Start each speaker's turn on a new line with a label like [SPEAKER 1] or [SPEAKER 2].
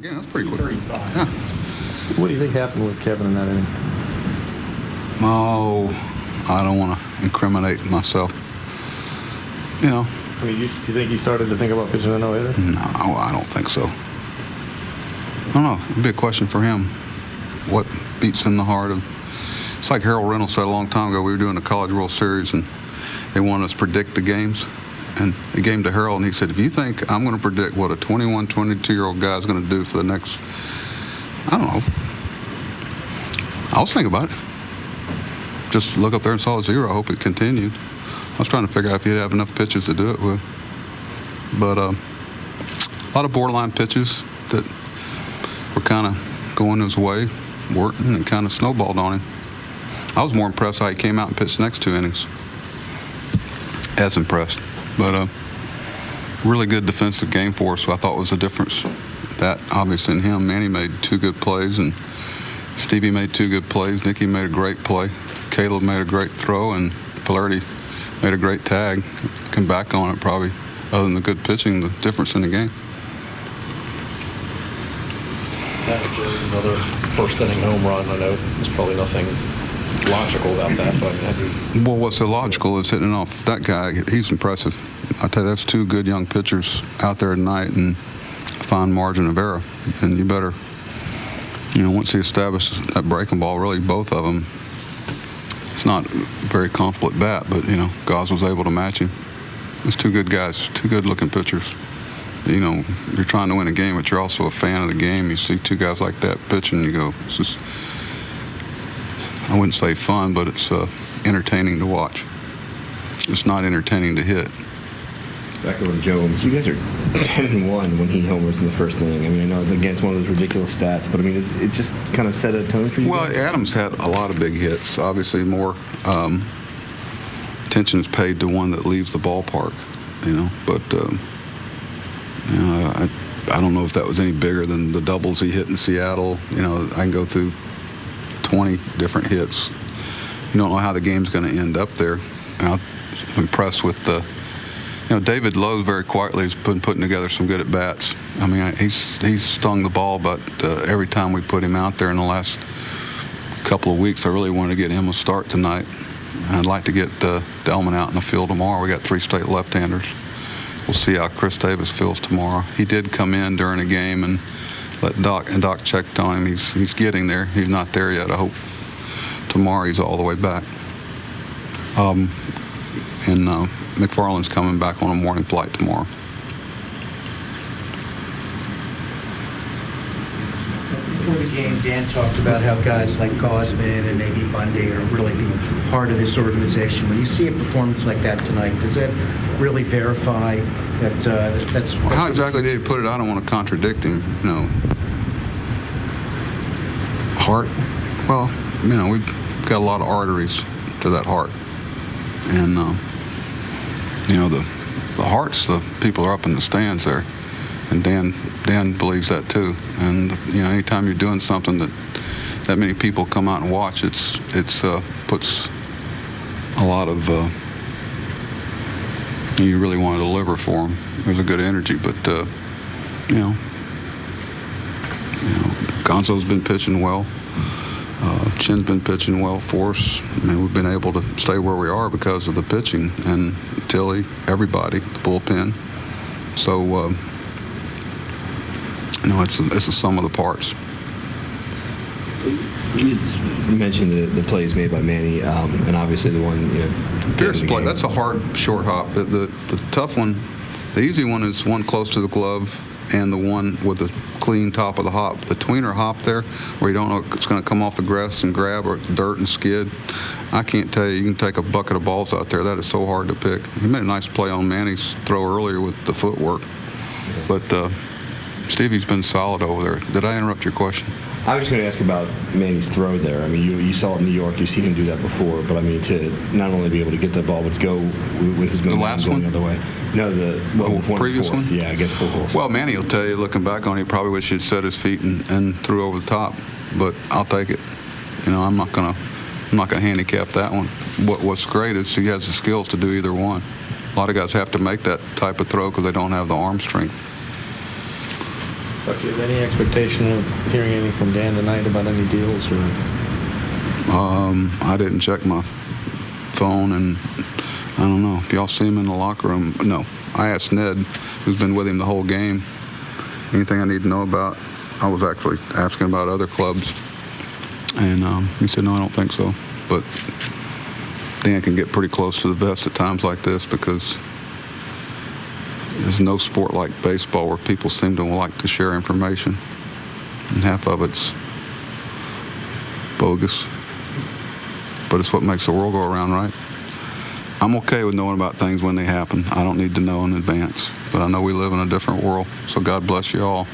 [SPEAKER 1] game. That's pretty quick.
[SPEAKER 2] 35.
[SPEAKER 1] Yeah.
[SPEAKER 3] What do you think happened with Kevin in that inning?
[SPEAKER 1] Oh, I don't want to incriminate myself. You know.
[SPEAKER 3] I mean, do you think he started to think about pitching a no-hitter?
[SPEAKER 1] No, I don't think so. I don't know. It'd be a question for him. What beats in the heart of... It's like Harold Reynolds said a long time ago. We were doing the College World Series, and they wanted us to predict the games. And they gave him to Harold, and he said, if you think I'm going to predict what a 21, 22-year-old guy is going to do for the next... I don't know. I was thinking about it. Just look up there and saw a 0. I hope it continued. I was trying to figure out if he'd have enough pitches to do it with. But a lot of borderline pitches that were kind of going his way, working, and kind of snowballed on him. I was more impressed how he came out and pitched the next 2 innings. As impressed. But really good defensive game for us, so I thought was the difference. That, obviously, in him. Manny made 2 good plays, and Stevie made 2 good plays. Nicky made a great play. Caleb made a great throw, and Flaherty made a great tag. Looking back on it, probably, other than the good pitching, the difference in the game.
[SPEAKER 2] That was another first-inning home run. I know there's probably nothing logical about that, but I mean,
[SPEAKER 1] Well, what's illogical is hitting off that guy. He's impressive. I tell you, that's 2 good young pitchers out there tonight, and a fine margin of error. And you better, once he establishes that breaking ball, really both of them, it's not a very comfortable at bat, but, Goss was able to match him. It's 2 good guys, 2 good-looking pitchers. You're trying to win a game, but you're also a fan of the game. You see 2 guys like that pitching, you go, it's just, I wouldn't say fun, but it's entertaining to watch. It's not entertaining to hit.
[SPEAKER 4] Back over to Jones. You guys are 10-1 when he homers in the first inning. I mean, I know it's against one of those ridiculous stats, but I mean, it just kind of set a tone for you
[SPEAKER 1] Well,
[SPEAKER 4] guys?
[SPEAKER 1] Adams had a lot of big hits. Obviously, more attention is paid to one that leaves the ballpark, But, I don't know if that was any bigger than the doubles he hit in Seattle. I can go through 20 different hits. You don't know how the game's going to end up there. I'm impressed with the... David Lowe very quietly has been putting together some good at-bats. I mean, he's stung the ball, but every time we put him out there in the last couple of weeks, I really wanted to get him a start tonight. I'd like to get Delman out in the field tomorrow. We got 3 straight left-handers. We'll see how Chris Davis feels tomorrow. He did come in during a game and let Doc checked on him. He's getting there. He's not there yet. I hope tomorrow he's all the way back. And McFarland's coming back on a morning flight tomorrow.
[SPEAKER 5] Before the game, Dan talked about how guys like Gosman and maybe Bundy are really the heart of this organization. When you see a performance like that tonight, does that really verify that that's...
[SPEAKER 1] Well, how exactly did he put it? I don't want to contradict him, Heart? Well, we've got a lot of arteries to that heart. And, the heart's the people are up in the stands there. And Dan believes that too. And anytime you're doing something that many people come out and watch, it's puts a lot of you really want to deliver for them. There's a good energy, but Gonzo's been pitching well. Chin's been pitching well for us. I mean, we've been able to stay where we are because of the pitching and Tilly, everybody, the bullpen. So. It's a sum of the parts.
[SPEAKER 4] You mentioned the plays made by Manny, and obviously the one,
[SPEAKER 1] Fierce play. That's a hard short hop. The tough one, the easy one is one close to the glove, and the one with the clean top of the hop. The tweener hop there, where you don't know if it's going to come off the grass and grab or dirt and skid. I can't tell you. You can take a bucket of balls out there. That is so hard to pick. He made a nice play on Manny's throw earlier with the footwork, but. Stevie's been solid over there. Did I interrupt your question?
[SPEAKER 4] I was going to ask about Manny's throw there. I mean, you saw it in New York. You've seen him do that before. But, I mean, to not only be able to get the ball, but to go with his momentum going the other way. No, the
[SPEAKER 1] previous one?
[SPEAKER 4] Yeah, against Pujols.
[SPEAKER 1] Well, Manny will tell you, looking back on it, he probably wish he'd set his feet and threw over the top. But I'll take it. I'm not gonna handicap that one. What's great is he has the skills to do either one. A lot of guys have to make that type of throw because they don't have the arm strength.
[SPEAKER 3] Buck, you have any expectation of hearing anything from Dan tonight about any deals or?
[SPEAKER 1] I didn't check my phone, and I don't know. If y'all see him in the locker room, no. I asked Ned, who's been with him the whole game, anything I need to know about. I was actually asking about other clubs, and he said, no, I don't think so. But Dan can get pretty close to the vest at times like this because there's no sport like baseball where people seem to like to share information, and half of it's bogus. But it's what makes the world go around, right? I'm okay with knowing about things when they happen. I don't need to know in advance. But I know we live in a different world, so God bless you all.